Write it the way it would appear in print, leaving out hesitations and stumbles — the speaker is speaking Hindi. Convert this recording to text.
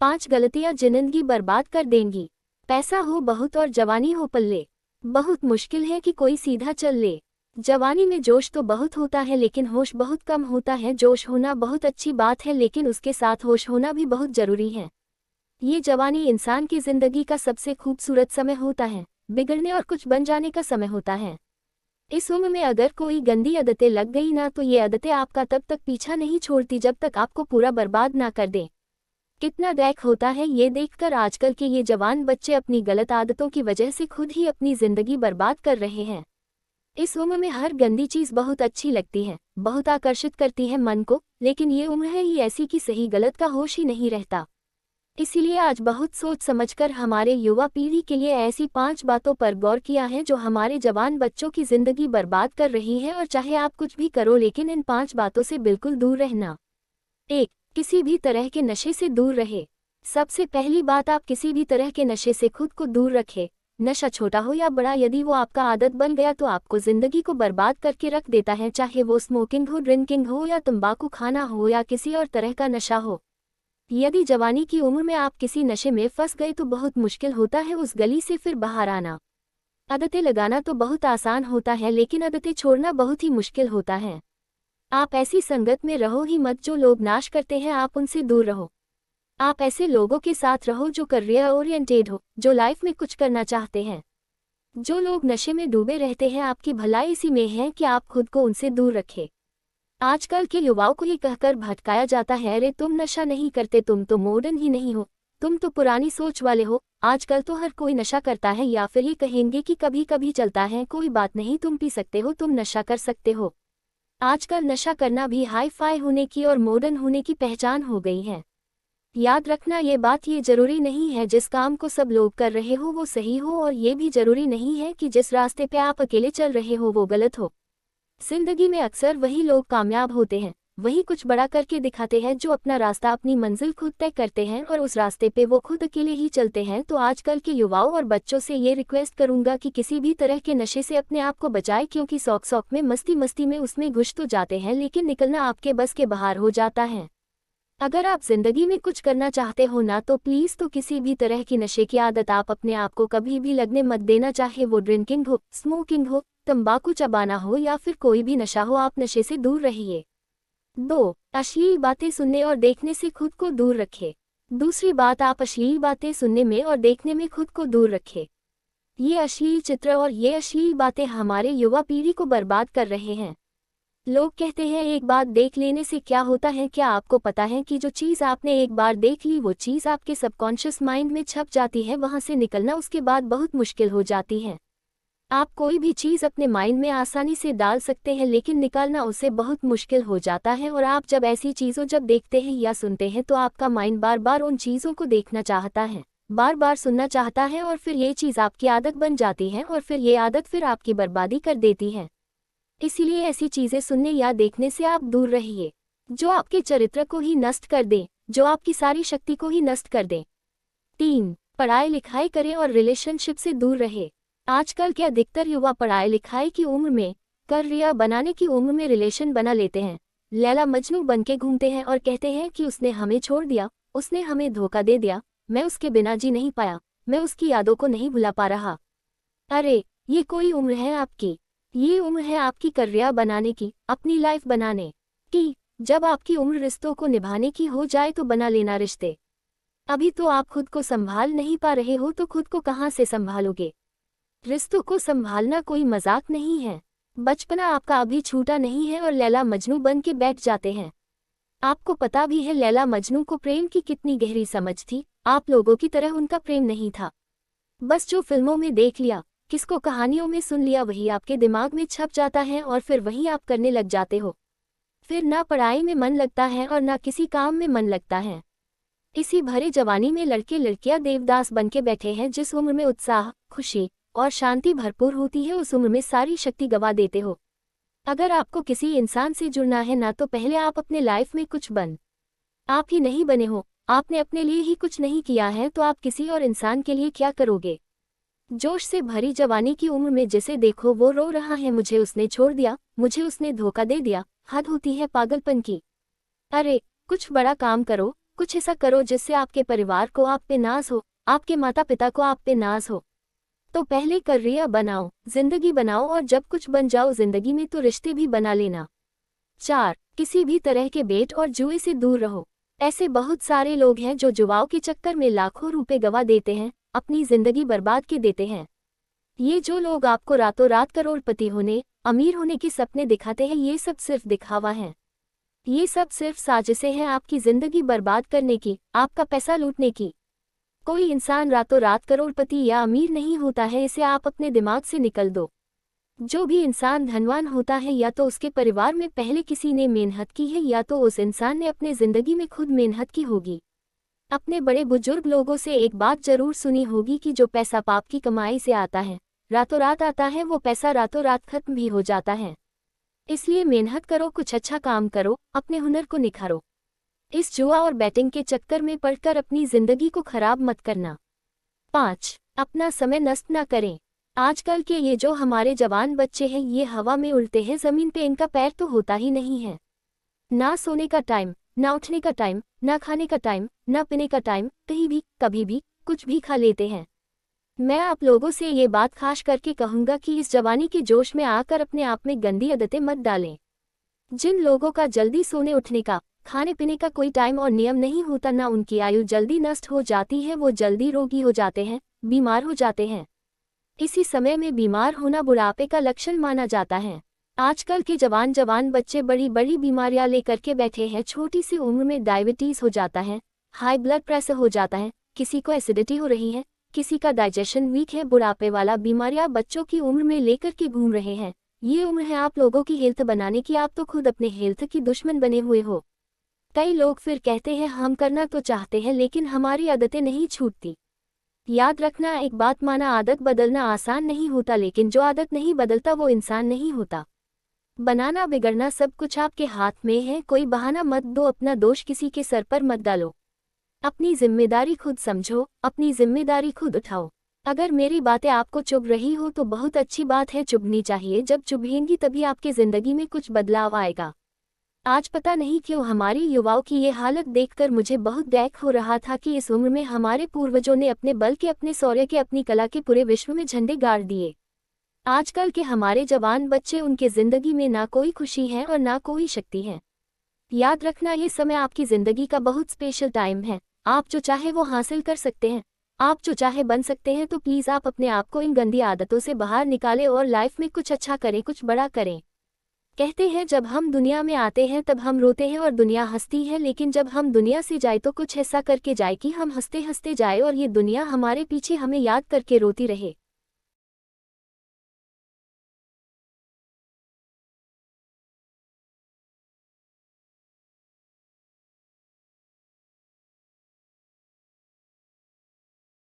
5 गलतियां जिंदगी बर्बाद कर देंगी। पैसा हो बहुत और जवानी हो पल्ले। बहुत मुश्किल है कि कोई सीधा चल ले। जवानी में जोश तो बहुत होता है लेकिन होश बहुत कम होता है। जोश होना बहुत अच्छी बात है लेकिन उसके साथ होश होना भी बहुत जरूरी है। ये जवानी इंसान की जिंदगी का सबसे खूबसूरत समय होता है। बिगड़ने और कुछ बन जाने का समय होता है। इस उम्र में अगर कोई गंदी आदतें लग गई ना तो ये आदतें आपका तब तक पीछा नहीं छोड़ती जब तक आपको पूरा बर्बाद ना कर दे। कितना दैक होता है ये देखकर आजकल के ये जवान बच्चे अपनी गलत आदतों की वजह से खुद ही अपनी जिंदगी बर्बाद कर रहे हैं। इस उम्र में हर गंदी चीज बहुत अच्छी लगती है, बहुत आकर्षित करती है मन को, लेकिन ये उम्र है ही ऐसी कि सही गलत का होश ही नहीं रहता। इसीलिए आज बहुत सोच समझकर हमारे युवा पीढ़ी के लिए ऐसी 5 बातों पर गौर किया है जो हमारे जवान बच्चों की जिंदगी बर्बाद कर रही है। और चाहे आप कुछ भी करो लेकिन इन 5 बातों से बिल्कुल दूर रहना। 1. किसी भी तरह के नशे से दूर रहे। सबसे पहली बात, आप किसी भी तरह के नशे से खुद को दूर रखें। नशा छोटा हो या बड़ा, यदि वो आपका आदत बन गया तो आपको जिंदगी को बर्बाद करके रख देता है। चाहे वो स्मोकिंग हो, ड्रिंकिंग हो या तंबाकू खाना हो या किसी और तरह का नशा हो। यदि जवानी की उम्र में आप किसी नशे में फंस गए तो बहुत मुश्किल होता है उस गली से फिर बाहर आना। आदतें लगाना तो बहुत आसान होता है लेकिन आदतें छोड़ना बहुत ही मुश्किल होता है। आप ऐसी संगत में रहो ही मत जो लोग नाश करते हैं, आप उनसे दूर रहो। आप ऐसे लोगों के साथ रहो जो करियर ओरिएंटेड हो, जो लाइफ में कुछ करना चाहते हैं। जो लोग नशे में डूबे रहते हैं, आपकी भलाई इसी में है कि आप खुद को उनसे दूर रखें। आजकल के युवाओं को ये कहकर भटकाया जाता है, अरे तुम नशा नहीं करते, तुम तो मॉडर्न ही नहीं हो, तुम तो पुरानी सोच वाले हो। आजकल तो हर कोई नशा करता है, या फिर ये कहेंगे कि कभी कभी चलता है, कोई बात नहीं, तुम पी सकते हो, तुम नशा कर सकते हो। आजकल नशा करना भी हाई फाई होने की और मॉडर्न होने की पहचान हो गई है। याद रखना ये बात, ये जरूरी नहीं है जिस काम को सब लोग कर रहे हो वो सही हो, और ये भी जरूरी नहीं है कि जिस रास्ते पे आप अकेले चल रहे हो वो गलत हो। जिंदगी में अक्सर वही लोग कामयाब होते हैं, वही कुछ बड़ा करके दिखाते हैं जो अपना रास्ता, अपनी मंजिल खुद तय करते हैं और उस रास्ते पे वो खुद अकेले ही चलते हैं। तो आजकल के युवाओं और बच्चों से ये रिक्वेस्ट करूंगा कि किसी भी तरह के नशे से अपने आप को बचाएं, क्योंकि शौक शौक में, मस्ती मस्ती में उसमें घुस तो जाते हैं लेकिन निकलना आपके बस के बाहर हो जाता है। अगर आप जिंदगी में कुछ करना चाहते हो ना तो प्लीज तो किसी भी तरह की नशे की आदत आप अपने आप को कभी भी लगने मत देना। चाहे वो ड्रिंकिंग हो, स्मोकिंग हो, तंबाकू चबाना हो या फिर कोई भी नशा हो, आप नशे से दूर रहिए। 2. अश्लील बातें सुनने और देखने से खुद को दूर रखें। दूसरी बात, आप अश्लील बातें सुनने में और देखने में खुद को दूर रखें। ये अश्लील चित्र और ये अश्लील बातें हमारे युवा पीढ़ी को बर्बाद कर रहे हैं। लोग कहते हैं एक बात देख लेने से क्या होता है, क्या आपको पता है कि जो चीज़ आपने एक बार देख ली वो चीज़ आपके सबकॉन्शियस माइंड में छप जाती है, वहां से निकलना उसके बाद बहुत मुश्किल हो जाती है। आप कोई भी चीज़ अपने माइंड में आसानी से डाल सकते हैं लेकिन निकालना उसे बहुत मुश्किल हो जाता है। और आप जब ऐसी चीज़ों जब देखते हैं या सुनते हैं तो आपका माइंड बार बार उन चीज़ों को देखना चाहता है, बार बार सुनना चाहता है और फिर ये चीज़ आपकी आदत बन जाती है और फिर ये आदत फिर आपकी बर्बादी कर देती है। इसीलिए ऐसी चीज़ें सुनने या देखने से आप दूर रहिए जो आपके चरित्र को ही नष्ट कर दें, जो आपकी सारी शक्ति को ही नष्ट कर दें। 3. पढ़ाई लिखाई करें और रिलेशनशिप से दूर रहे। आजकल के अधिकतर युवा पढ़ाई लिखाई की उम्र में, करियर बनाने की उम्र में रिलेशन बना लेते हैं, लैला मजनू बन के घूमते हैं और कहते हैं कि उसने हमें छोड़ दिया, उसने हमें धोखा दे दिया, मैं उसके बिना जी नहीं पाया, मैं उसकी यादों को नहीं भुला पा रहा। अरे ये कोई उम्र है आपकी? ये उम्र है आपकी करियर बनाने की, अपनी लाइफ बनाने की। जब आपकी उम्र रिश्तों को निभाने की हो जाए तो बना लेना रिश्ते। अभी तो आप खुद को संभाल नहीं पा रहे हो तो खुद को कहाँ से संभालोगे? रिश्तों को संभालना कोई मजाक नहीं है। बचपना आपका अभी छूटा नहीं है और लैला मजनू बन के बैठ जाते हैं। आपको पता भी है लैला मजनू को प्रेम की कितनी गहरी समझ थी। आप लोगों की तरह उनका प्रेम नहीं था। बस जो फिल्मों में देख लिया, किसको कहानियों में सुन लिया, वही आपके दिमाग में छप जाता है और फिर वही आप करने लग जाते हो। फिर ना पढ़ाई में मन लगता है और ना किसी काम में मन लगता है। इसी भरे जवानी में लड़के लड़कियां देवदास बन के बैठे हैं। जिस उम्र में उत्साह, खुशी और शांति भरपूर होती है उस उम्र में सारी शक्ति गवा देते हो। अगर आपको किसी इंसान से जुड़ना है ना तो पहले आप अपने लाइफ में कुछ बन। आप ही नहीं बने हो, आपने अपने लिए ही कुछ नहीं किया है तो आप किसी और इंसान के लिए क्या करोगे? जोश से भरी जवानी की उम्र में जिसे देखो वो रो रहा है, मुझे उसने छोड़ दिया, मुझे उसने धोखा दे दिया। हद होती है पागलपन की। अरे कुछ बड़ा काम करो, कुछ ऐसा करो जिससे आपके परिवार को आप पे नाज हो, आपके माता पिता को आप पे नाज हो। तो पहले करियर बनाओ, जिंदगी बनाओ, और जब कुछ बन जाओ जिंदगी में तो रिश्ते भी बना लेना। 4. किसी भी तरह के बेट और जुए से दूर रहो। ऐसे बहुत सारे लोग हैं जो जुआओं के चक्कर में लाखों रुपए गवा देते हैं, अपनी जिंदगी बर्बाद के देते हैं। ये जो लोग आपको रातों रात करोड़पति होने, अमीर होने के सपने दिखाते हैं, ये सब सिर्फ दिखावा है। ये सब सिर्फ साजिशें हैं आपकी जिंदगी बर्बाद करने की, आपका पैसा लूटने की। कोई इंसान रातों रात करोड़पति या अमीर नहीं होता है, इसे आप अपने दिमाग से निकल दो। जो भी इंसान धनवान होता है या तो उसके परिवार में पहले किसी ने मेहनत की है या तो उस इंसान ने अपने जिंदगी में खुद मेहनत की होगी। अपने बड़े बुजुर्ग लोगों से एक बात जरूर सुनी होगी कि जो पैसा पाप की कमाई से आता है, रातों रात आता है, वो पैसा रातों रात खत्म भी हो जाता है। इसलिए मेहनत करो, कुछ अच्छा काम करो, अपने हुनर को निखारो। इस जुआ और बैटिंग के चक्कर में पड़कर अपनी जिंदगी को खराब मत करना। 5. अपना समय नष्ट ना करें। आजकल के ये जो हमारे जवान बच्चे हैं, ये हवा में उड़ते हैं, जमीन पे इनका पैर तो होता ही नहीं है। ना सोने का टाइम, ना उठने का टाइम, ना खाने का टाइम, ना पीने का टाइम, कहीं भी कभी भी कुछ भी खा लेते हैं। मैं आप लोगों से ये बात खास करके कहूँगा कि इस जवानी के जोश में आकर अपने आप में गंदी आदतें मत डालें। जिन लोगों का जल्दी सोने उठने का, खाने पीने का कोई टाइम और नियम नहीं होता, ना उनकी आयु जल्दी नष्ट हो जाती है, वो जल्दी रोगी हो जाते हैं, बीमार हो जाते हैं। इसी समय में बीमार होना बुढ़ापे का लक्षण माना जाता है। आजकल के जवान बच्चे बड़ी बड़ी बीमारियां लेकर के बैठे हैं। छोटी सी उम्र में डायबिटीज हो जाता है, हाई ब्लड प्रेशर हो जाता है, किसी को एसिडिटी हो रही है, किसी का डाइजेशन वीक है। बुढ़ापे वाला बीमारियां बच्चों की उम्र में लेकर के घूम रहे हैं। ये उम्र है आप लोगों की हेल्थ बनाने की, आप तो खुद अपने हेल्थ की दुश्मन बने हुए हो। कई लोग फिर कहते हैं हम करना तो चाहते हैं लेकिन हमारी आदतें नहीं छूटती। याद रखना एक बात, माना आदत बदलना आसान नहीं होता, लेकिन जो आदत नहीं बदलता वो इंसान नहीं होता। बनाना बिगड़ना सब कुछ आपके हाथ में है। कोई बहाना मत दो, अपना दोष किसी के सर पर मत डालो। अपनी जिम्मेदारी खुद समझो, अपनी जिम्मेदारी खुद उठाओ। अगर मेरी बातें आपको चुभ रही हो तो बहुत अच्छी बात है, चुभनी चाहिए। जब चुभेंगी तभी आपके जिंदगी में कुछ बदलाव आएगा। आज पता नहीं क्यों हमारी युवाओं की ये हालत देखकर मुझे बहुत दुख हो रहा था कि इस उम्र में हमारे पूर्वजों ने अपने बल के, अपने शौर्य के, अपनी कला के पूरे विश्व में झंडे गाड़ दिए। आजकल के हमारे जवान बच्चे, उनके जिंदगी में ना कोई खुशी है और ना कोई शक्ति है। याद रखना ये समय आपकी जिंदगी का बहुत स्पेशल टाइम है। आप जो चाहे वो हासिल कर सकते हैं, आप जो चाहे बन सकते हैं। तो प्लीज़ आप अपने आप को इन गंदी आदतों से बाहर निकालें और लाइफ में कुछ अच्छा करें, कुछ बड़ा करें। कहते हैं जब हम दुनिया में आते हैं तब हम रोते हैं और दुनिया हंसती है, लेकिन जब हम दुनिया से जाए तो कुछ ऐसा करके जाए कि हम हंसते हंसते जाए और ये दुनिया हमारे पीछे हमें याद करके रोती रहे।